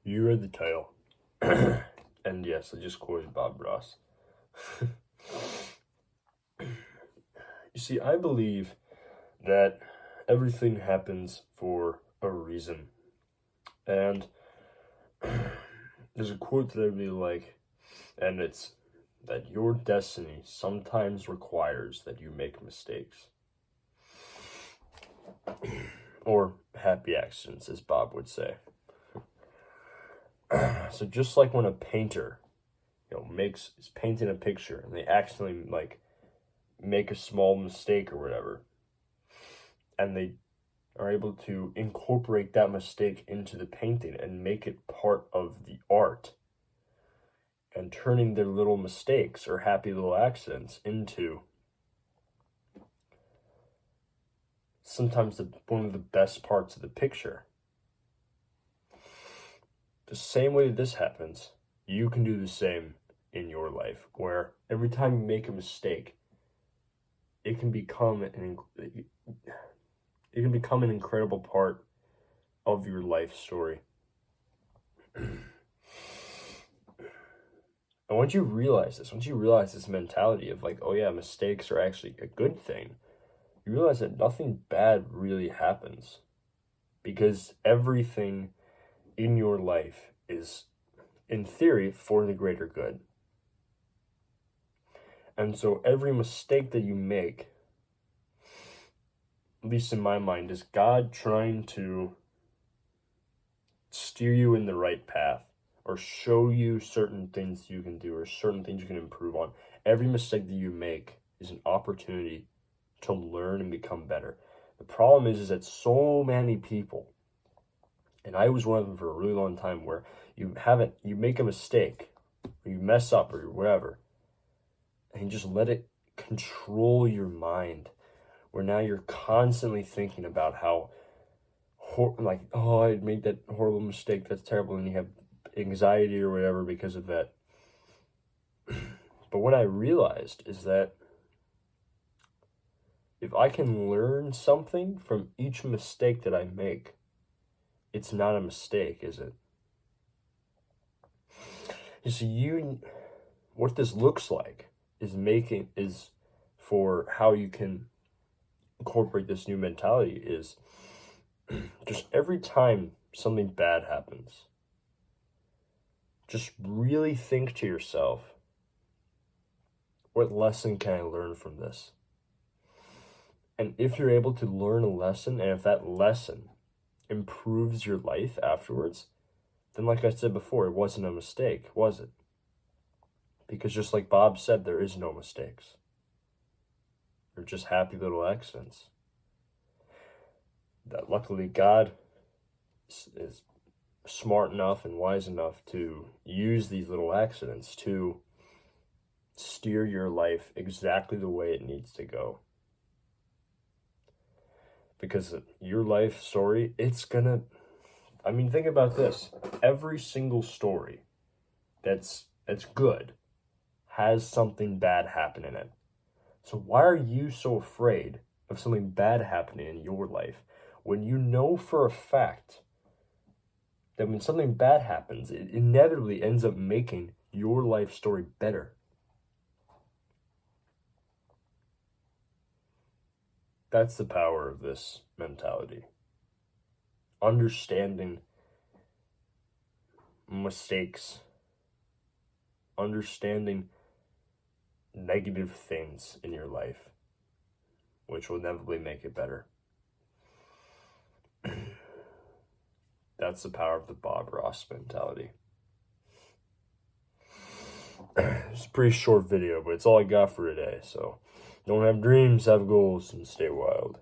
You read the title. And yes, I just quoted Bob Ross. You see, I believe that everything happens for a reason. And there's a quote that I really like, and it's that your destiny sometimes requires that you make mistakes. Or happy accidents, as Bob would say. So just like when a painter, is painting a picture and they accidentally make a small mistake or whatever, and they are able to incorporate that mistake into the painting and make it part of the art, and turning their little mistakes or happy little accidents into sometimes one of the best parts of the picture. The same way that this happens, you can do the same in your life, where every time you make a mistake, it can become an incredible part of your life story. And once you realize this mentality of oh yeah, mistakes are actually a good thing, you realize that nothing bad really happens, because everything in your life is, in theory, for the greater good. And so every mistake that you make, at least in my mind, is God trying to steer you in the right path, or show you certain things you can do, or certain things you can improve on. Every mistake that you make is an opportunity to learn and become better. The problem is that so many people, and I was one of them for a really long time, where you make a mistake, or you mess up, or whatever, and you just let it control your mind, where now you're constantly thinking about how, oh, I made that horrible mistake, that's terrible, and you have anxiety or whatever because of that. But what I realized is that if I can learn something from each mistake that I make, it's not a mistake, is it? You see, what this looks like is for how you can incorporate this new mentality is just every time something bad happens, just really think to yourself, what lesson can I learn from this? And if you're able to learn a lesson, and if that lesson improves your life afterwards, then like I said before, it wasn't a mistake, was it? Because just like Bob said, there is no mistakes. They're just happy little accidents. That luckily God is smart enough and wise enough to use these little accidents to steer your life exactly the way it needs to go. Because your life story, think about this. Every single story that's good has something bad happen in it. So why are you so afraid of something bad happening in your life when you know for a fact that when something bad happens, it inevitably ends up making your life story better? That's the power of this mentality. Understanding mistakes, understanding negative things in your life, which will inevitably make it better. That's the power of the Bob Ross mentality. It's a pretty short video, but it's all I got for today. So don't have dreams, have goals, and stay wild.